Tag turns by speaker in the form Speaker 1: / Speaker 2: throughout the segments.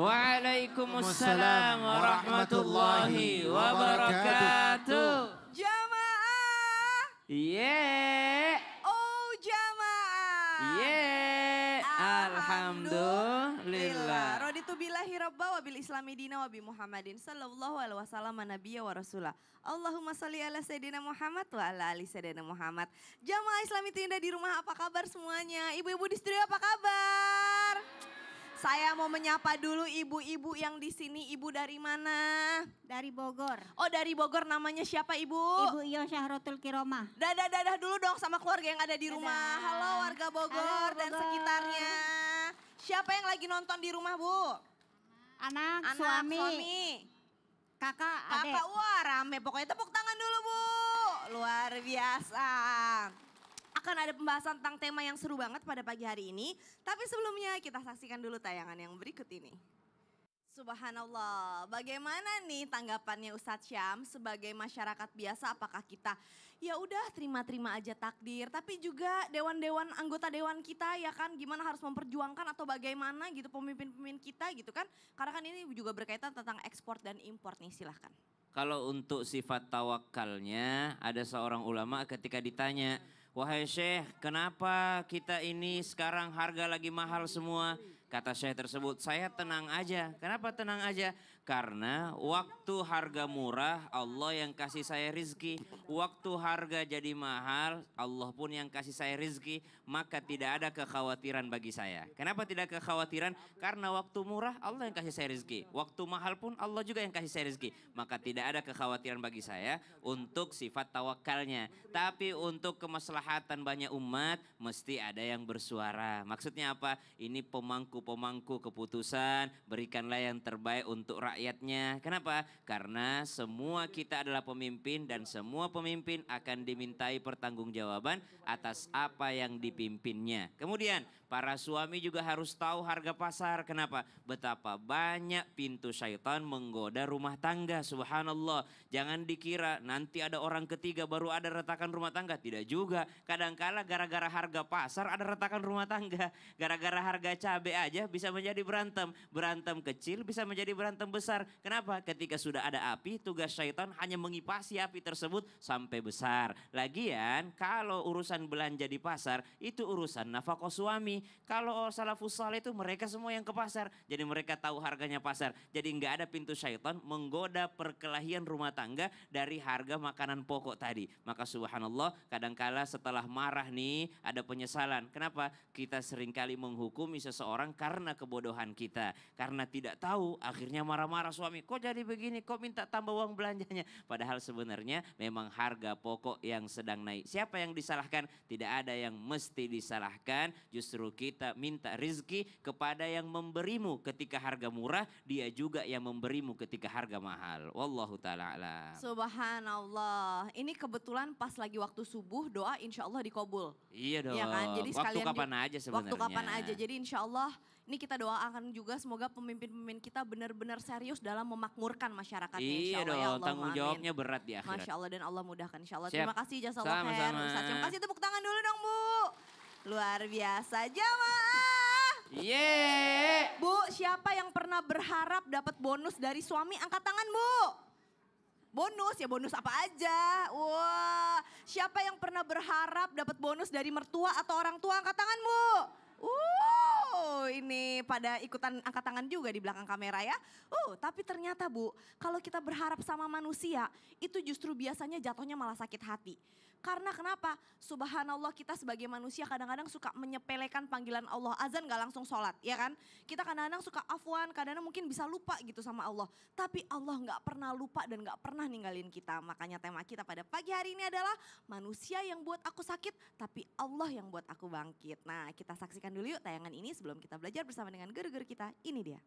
Speaker 1: Waalaikumsalam warahmatullahi wabarakatuh.
Speaker 2: Jamaah.
Speaker 1: Yeah.
Speaker 2: Oh jamaah.
Speaker 1: Yeah. Alhamdulillah.
Speaker 2: Raditu billahi rabba wa bil islami dina wa bi Muhammadin sallallahu alaihi wasallam nabiyya wa rasulah. Allahumma salli ala sayyidina Muhammad wa ala ali sayyidina Muhammad. Jamaah Islami Terindah di rumah, apa kabar semuanya? Ibu-ibu di studio apa kabar? Saya mau menyapa dulu ibu-ibu yang di sini. Ibu dari mana?
Speaker 3: Dari Bogor.
Speaker 2: Oh dari Bogor, namanya siapa ibu?
Speaker 3: Ibu Iyo Syahrotul Kiromah.
Speaker 2: Dadah dulu dong sama keluarga yang ada di rumah.
Speaker 3: Dadah.
Speaker 2: Halo warga Bogor,
Speaker 3: Halo,
Speaker 2: dan
Speaker 3: Bogor.
Speaker 2: sekitarnya. Siapa yang lagi nonton di rumah Bu?
Speaker 3: Anak,
Speaker 2: Anak,
Speaker 3: suami, kakak, adik.
Speaker 2: kakak. Wah rame, pokoknya tepuk tangan dulu Bu. Luar biasa. Akan ada pembahasan tentang tema yang seru banget pada pagi hari ini. Tapi sebelumnya kita saksikan dulu tayangan yang berikut ini. Subhanallah, bagaimana nih tanggapannya Ustadz Syam sebagai masyarakat biasa? Apakah kita ya udah terima-terima aja takdir, tapi juga dewan-dewan anggota dewan kita ya kan gimana harus memperjuangkan atau bagaimana gitu pemimpin-pemimpin kita gitu kan? Karena kan ini juga berkaitan tentang ekspor dan impor nih, silahkan.
Speaker 1: Kalau untuk sifat tawakalnya, ada seorang ulama ketika ditanya, wahai Syekh, kenapa kita ini sekarang harga lagi mahal semua? Kata Syekh tersebut, saya tenang aja. Kenapa tenang aja? Karena waktu harga murah Allah yang kasih saya rizki. Waktu harga jadi mahal Allah pun yang kasih saya rizki. Maka tidak ada kekhawatiran bagi saya. Kenapa tidak kekhawatiran? Karena waktu murah Allah yang kasih saya rizki. Waktu mahal pun Allah juga yang kasih saya rizki. Maka tidak ada kekhawatiran bagi saya untuk sifat tawakalnya. Tapi untuk kemaslahatan banyak umat mesti ada yang bersuara. Maksudnya apa? Ini pemangku keputusan, berikanlah yang terbaik untuk rakyatnya. Kenapa? Karena semua kita adalah pemimpin dan semua pemimpin akan dimintai pertanggungjawaban atas apa yang dipimpinnya. Kemudian para suami juga harus tahu harga pasar. Kenapa? Betapa banyak pintu syaitan menggoda rumah tangga. Subhanallah. Jangan dikira nanti ada orang ketiga baru ada retakan rumah tangga. Tidak juga. Kadangkala gara-gara harga pasar ada retakan rumah tangga. Gara-gara harga cabai aja bisa menjadi berantem. Berantem kecil bisa menjadi berantem besar. Kenapa? Ketika sudah ada api, tugas syaitan hanya mengipasi api tersebut sampai besar. Lagian kalau urusan belanja di pasar itu urusan nafkah suami. Kalau salafus saleh itu mereka semua yang ke pasar. Jadi mereka tahu harganya pasar. Jadi nggak ada pintu syaitan menggoda perkelahian rumah tangga dari harga makanan pokok tadi. Maka subhanallah kadangkala setelah marah nih ada penyesalan. Kenapa? Kita seringkali menghukumi seseorang karena kebodohan kita. Karena tidak tahu akhirnya marah-marah suami. Kok jadi begini? Kok minta tambah uang belanjanya? Padahal sebenarnya memang harga pokok yang sedang naik. Siapa yang disalahkan? Tidak ada yang mesti disalahkan. Justru kita minta rizki kepada yang memberimu ketika harga murah. Dia juga yang memberimu ketika harga mahal. Wallahu ta'ala a'lam.
Speaker 2: Subhanallah. Ini kebetulan pas lagi waktu subuh doa insya Allah dikabul.
Speaker 1: Iya dong.
Speaker 2: Ya kan? Jadi
Speaker 1: Waktu
Speaker 2: sekalian
Speaker 1: kapan aja sebenarnya.
Speaker 2: Waktu kapan aja. Jadi insya Allah ini kita doakan juga semoga pemimpin-pemimpin kita benar-benar serius dalam memakmurkan masyarakatnya.
Speaker 1: Iya
Speaker 2: insya Allah,
Speaker 1: dong,
Speaker 2: ya Allah,
Speaker 1: tanggung
Speaker 2: amin.
Speaker 1: jawabnya berat di akhirat.
Speaker 2: Masya Allah dan Allah mudahkan insya Allah.
Speaker 1: Siap.
Speaker 2: Terima kasih jazakallah khair.
Speaker 1: Sama-sama.
Speaker 2: Ustaz Syam, kasih tepuk tangan dulu dong Bu. Luar biasa jamaah.
Speaker 1: Yeay.
Speaker 2: Bu, siapa yang pernah berharap dapat bonus dari suami? Angkat tangan Bu. Bonus, ya bonus apa aja. Wah, siapa yang pernah berharap dapat bonus dari mertua atau orang tua? Angkat tangan Bu. Ini pada ikutan angkat tangan juga di belakang kamera ya. Tapi ternyata Bu, kalau kita berharap sama manusia, itu justru biasanya jatuhnya malah sakit hati. Karena kenapa? Subhanallah kita sebagai manusia kadang-kadang suka menyepelekan panggilan Allah. Azan gak langsung sholat, ya kan? Kita kadang-kadang suka afwan, kadang-kadang mungkin bisa lupa gitu sama Allah. Tapi Allah gak pernah lupa dan gak pernah ninggalin kita. Makanya tema kita pada pagi hari ini adalah manusia yang buat aku sakit, tapi Allah yang buat aku bangkit. Nah, kita saksikan dulu yuk tayangan ini sebelum kita belajar bersama dengan guru-guru kita. Ini dia.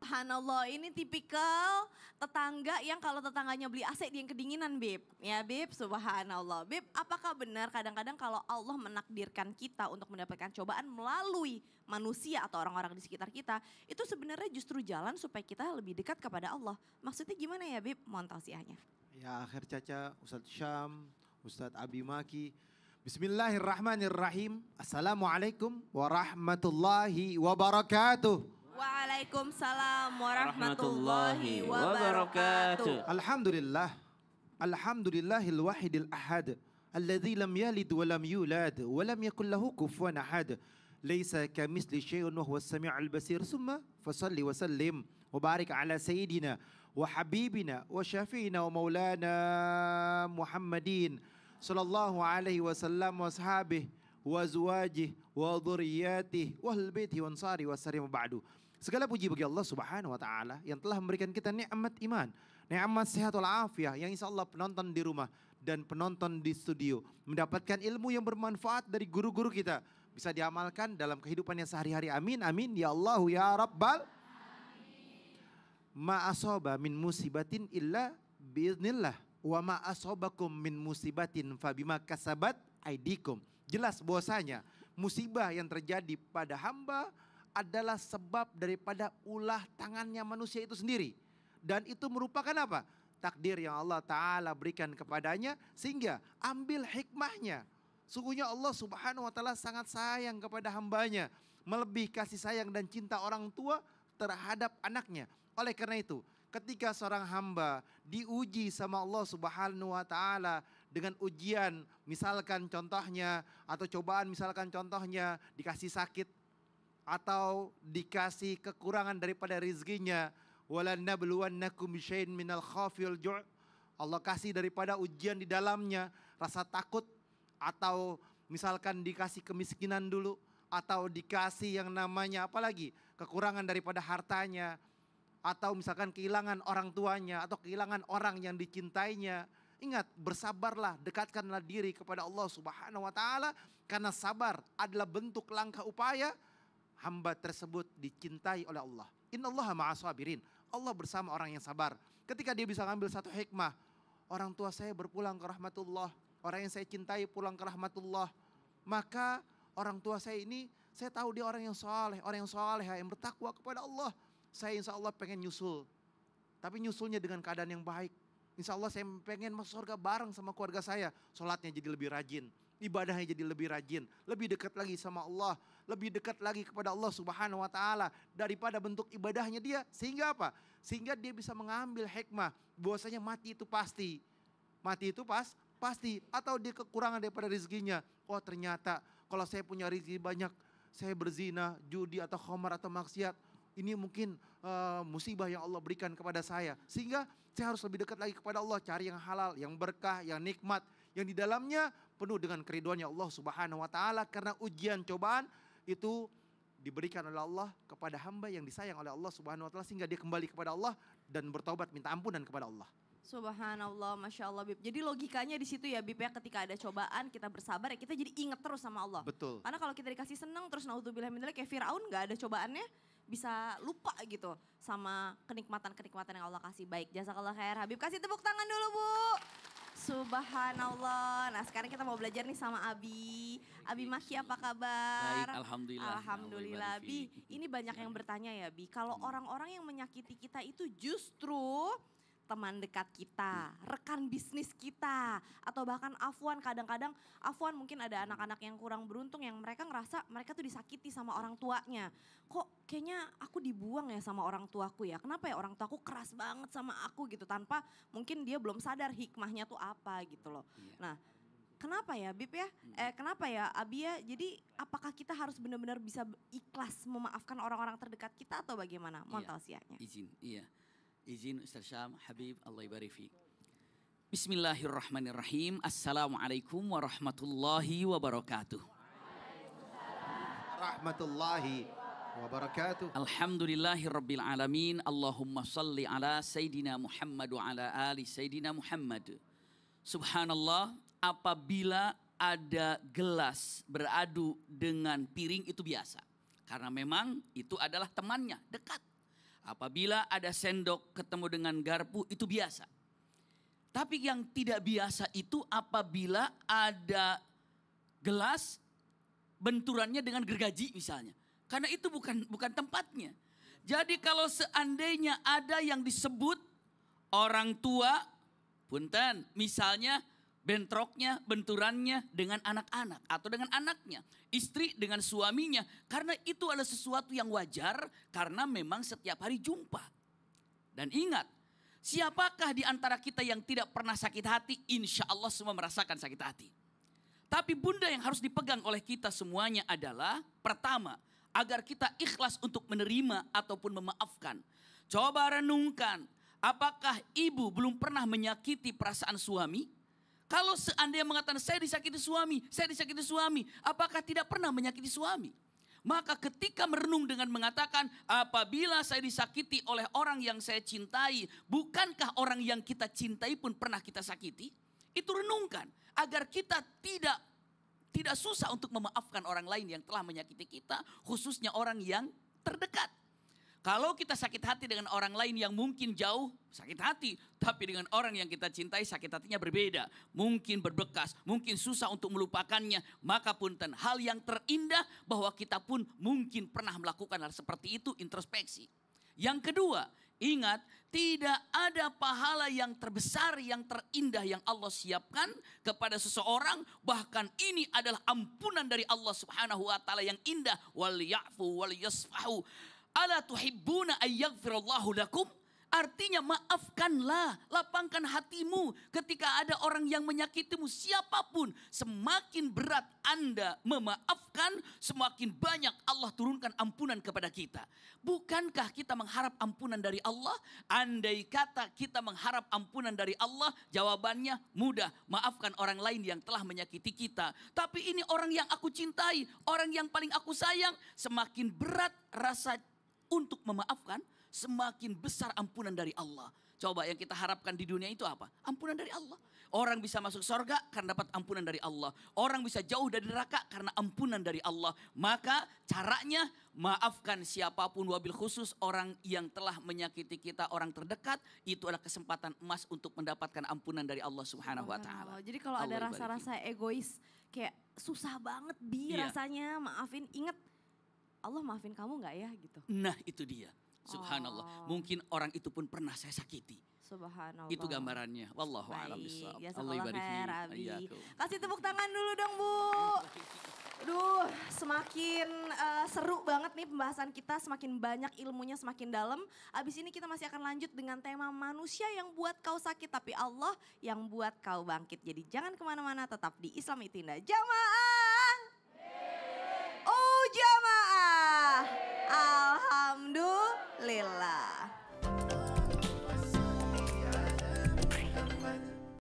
Speaker 2: Subhanallah, ini tipikal tetangga yang kalau tetangganya beli AC dia yang kedinginan Beb. Ya Beb, subhanallah. Beb, apakah benar kadang-kadang kalau Allah menakdirkan kita untuk mendapatkan cobaan melalui manusia atau orang-orang di sekitar kita, itu sebenarnya justru jalan supaya kita lebih dekat kepada Allah. Maksudnya gimana ya Beb? Mohon tausiahnya.
Speaker 4: Ya akhir Caca, Ustadz Syam, Ustadz Abi Maki. Bismillahirrahmanirrahim. Assalamualaikum warahmatullahi wabarakatuh.
Speaker 2: Waalaikumsalam warahmatullahi wabarakatuh.
Speaker 4: Alhamdulillah. Alhamdulillahil wahidil ahad. Alladzi lam yalid wa lam yulad wa lam yakul lahu kufuwan ahad. Laisa kamitsli syai'un wa huwas samiul basir. Summa fasalli wa sallim wa barik ala sayyidina wa habibina wa syafi'ina wa maulana Muhammadin sallallahu alaihi wasallam wa ashabihi wa azwajihi wa dhurriyyatihi wa ahli baitihi wa ansari wa sallam ba'du. Segala puji bagi Allah Subhanahu wa taala yang telah memberikan kita nikmat iman, nikmat sehat walafiat yang insyaallah penonton di rumah dan penonton di studio mendapatkan ilmu yang bermanfaat dari guru-guru kita, bisa diamalkan dalam kehidupannya sehari-hari. Amin amin ya Allah ya Rabbal. Ma asaba min musibatin illa biiznillah wa ma asabakum min musibatin fabima kasabat aidikum. Jelas bahwasanya musibah yang terjadi pada hamba adalah sebab daripada ulah tangannya manusia itu sendiri. Dan itu merupakan apa? Takdir yang Allah Ta'ala berikan kepadanya, sehingga ambil hikmahnya. Sungguhnya Allah Subhanahu wa Ta'ala sangat sayang kepada hambanya, melebihi kasih sayang dan cinta orang tua terhadap anaknya. Oleh karena itu, ketika seorang hamba diuji sama Allah Subhanahu wa Ta'ala dengan ujian, misalkan contohnya, atau cobaan misalkan contohnya dikasih sakit, atau dikasih kekurangan daripada rizkinya, walanabluwannakum bisyai'in minal khaufi wal ju'. Allah kasih daripada ujian di dalamnya rasa takut, atau misalkan dikasih kemiskinan dulu, atau dikasih yang namanya apalagi kekurangan daripada hartanya, atau misalkan kehilangan orang tuanya, atau kehilangan orang yang dicintainya. Ingat, bersabarlah, dekatkanlah diri kepada Allah Subhanahu wa Ta'ala, karena sabar adalah bentuk langkah upaya hamba tersebut dicintai oleh Allah. Innallaha ma'as sabirin. Allah bersama orang yang sabar. Ketika dia bisa ngambil satu hikmah, orang tua saya berpulang ke rahmatullah, orang yang saya cintai pulang ke rahmatullah, maka orang tua saya ini, saya tahu dia orang yang soleh, yang bertakwa kepada Allah. Saya insya Allah pengen nyusul, tapi nyusulnya dengan keadaan yang baik. Insya Allah saya pengen masuk surga bareng sama keluarga saya. Sholatnya jadi lebih rajin, ibadahnya jadi lebih rajin, lebih dekat lagi sama Allah, lebih dekat lagi kepada Allah Subhanahu wa Ta'ala daripada bentuk ibadahnya dia. Sehingga apa? Sehingga dia bisa mengambil hikmah bahwasanya mati itu pasti. Mati itu pasti. Atau dia kekurangan daripada rezekinya. Oh ternyata kalau saya punya rezeki banyak, saya berzina, judi atau khamar atau maksiat, ini mungkin musibah yang Allah berikan kepada saya. Sehingga saya harus lebih dekat lagi kepada Allah, cari yang halal, yang berkah, yang nikmat, yang di dalamnya penuh dengan keriduannya Allah Subhanahu wa Ta'ala. Karena ujian cobaan itu diberikan oleh Allah kepada hamba yang disayang oleh Allah Subhanahu wa Ta'ala, sehingga dia kembali kepada Allah dan bertaubat minta ampunan kepada Allah.
Speaker 2: Subhanallah, Masya Allah Bib. Jadi logikanya di situ ya Bib ya, ketika ada cobaan kita bersabar ya kita jadi ingat terus sama Allah.
Speaker 4: Betul.
Speaker 2: Karena kalau kita dikasih senang terus naudzubillah min dzalik kayak Firaun gak ada cobaannya, bisa lupa gitu sama kenikmatan-kenikmatan yang Allah kasih. Baik, jazakallah khair Habib. Kasih tepuk tangan dulu Bu. Subhanallah. Nah sekarang kita mau belajar nih sama Abi. Abi Maki apa kabar?
Speaker 5: Baik, alhamdulillah.
Speaker 2: Alhamdulillah Bi. Ini banyak yang bertanya ya Bi. Kalau orang-orang yang menyakiti kita itu justru teman dekat kita, rekan bisnis kita, atau bahkan Afwan. Kadang-kadang Afwan mungkin ada anak-anak yang kurang beruntung yang mereka ngerasa mereka tuh disakiti sama orang tuanya. Kok kayaknya aku dibuang ya sama orang tuaku ya, kenapa ya orang tuaku keras banget sama aku gitu, tanpa mungkin dia belum sadar hikmahnya tuh apa gitu loh.
Speaker 5: Iya.
Speaker 2: Nah kenapa ya Bib ya, kenapa ya Abi ya, jadi apakah kita harus benar-benar bisa ikhlas memaafkan orang-orang terdekat kita atau bagaimana? Mohon
Speaker 5: Iya.
Speaker 2: tausiahnya.
Speaker 5: Izin Ustaz Syam, Habib, Allah ibarik fiik. Bismillahirrahmanirrahim. Assalamualaikum warahmatullahi wabarakatuh.
Speaker 4: Rahmatullahi wabarakatuh.
Speaker 5: Alhamdulillahi rabbil alamin. Allahumma salli ala Sayyidina Muhammad wa ala ali Sayyidina Muhammad. Subhanallah, apabila ada gelas beradu dengan piring itu biasa. Karena memang itu adalah temannya, dekat. Apabila ada sendok ketemu dengan garpu itu biasa. Tapi yang tidak biasa itu apabila ada gelas benturannya dengan gergaji misalnya. Karena itu bukan tempatnya. Jadi kalau seandainya ada yang disebut orang tua, punten, misalnya bentroknya, benturannya dengan anak-anak atau dengan anaknya, istri dengan suaminya, karena itu adalah sesuatu yang wajar karena memang setiap hari jumpa. Dan ingat, siapakah di antara kita yang tidak pernah sakit hati? Insya Allah semua merasakan sakit hati. Tapi bunda yang harus dipegang oleh kita semuanya adalah pertama, agar kita ikhlas untuk menerima ataupun memaafkan. Coba renungkan, apakah ibu belum pernah menyakiti perasaan suami? Kalau seandainya mengatakan saya disakiti suami, apakah tidak pernah menyakiti suami? Maka ketika merenung dengan mengatakan apabila saya disakiti oleh orang yang saya cintai, bukankah orang yang kita cintai pun pernah kita sakiti? Itu renungkan agar kita tidak susah untuk memaafkan orang lain yang telah menyakiti kita, khususnya orang yang terdekat. Kalau kita sakit hati dengan orang lain yang mungkin jauh, sakit hati. Tapi dengan orang yang kita cintai, sakit hatinya berbeda. Mungkin berbekas, mungkin susah untuk melupakannya. Maka punten, hal yang terindah bahwa kita pun mungkin pernah melakukan hal seperti itu, introspeksi. Yang kedua, ingat, tidak ada pahala yang terbesar, yang terindah yang Allah siapkan kepada seseorang. Bahkan ini adalah ampunan dari Allah Subhanahu wa taala yang indah. Wal ya'fu wal yasfahu. Ala tuhibbuna ayyaghfirallahu lakum? Artinya maafkanlah, lapangkan hatimu ketika ada orang yang menyakitimu. Siapapun, semakin berat Anda memaafkan, semakin banyak Allah turunkan ampunan kepada kita. Bukankah kita mengharap ampunan dari Allah? Andai kata kita mengharap ampunan dari Allah, jawabannya mudah. Maafkan orang lain yang telah menyakiti kita. Tapi ini orang yang aku cintai, orang yang paling aku sayang. Semakin berat rasa untuk memaafkan, semakin besar ampunan dari Allah. Coba yang kita harapkan di dunia itu apa? Ampunan dari Allah. Orang bisa masuk surga karena dapat ampunan dari Allah. Orang bisa jauh dari neraka karena ampunan dari Allah. Maka caranya maafkan siapapun, wabil khusus orang yang telah menyakiti kita, orang terdekat. Itu adalah kesempatan emas untuk mendapatkan ampunan dari Allah Subhanahu wa taala.
Speaker 2: Jadi kalau ada rasa-rasa egois kayak susah banget rasanya maafin, ingat Allah maafin kamu gak ya gitu.
Speaker 5: Nah itu dia. Subhanallah. Mungkin orang itu pun pernah saya sakiti.
Speaker 2: Subhanallah.
Speaker 5: Itu gambarannya. Wallahu a'lam bishawab.
Speaker 2: Allah khair, Abi. Kasih tepuk tangan dulu dong, Bu. Aduh, semakin seru banget nih pembahasan kita, semakin banyak ilmunya, semakin dalam. Abis ini kita masih akan lanjut dengan tema manusia yang buat kau sakit, tapi Allah yang buat kau bangkit. Jadi jangan kemana-mana, tetap di Islam Itu Indah. Jamaah! Oh jamaah! Alhamdulillah.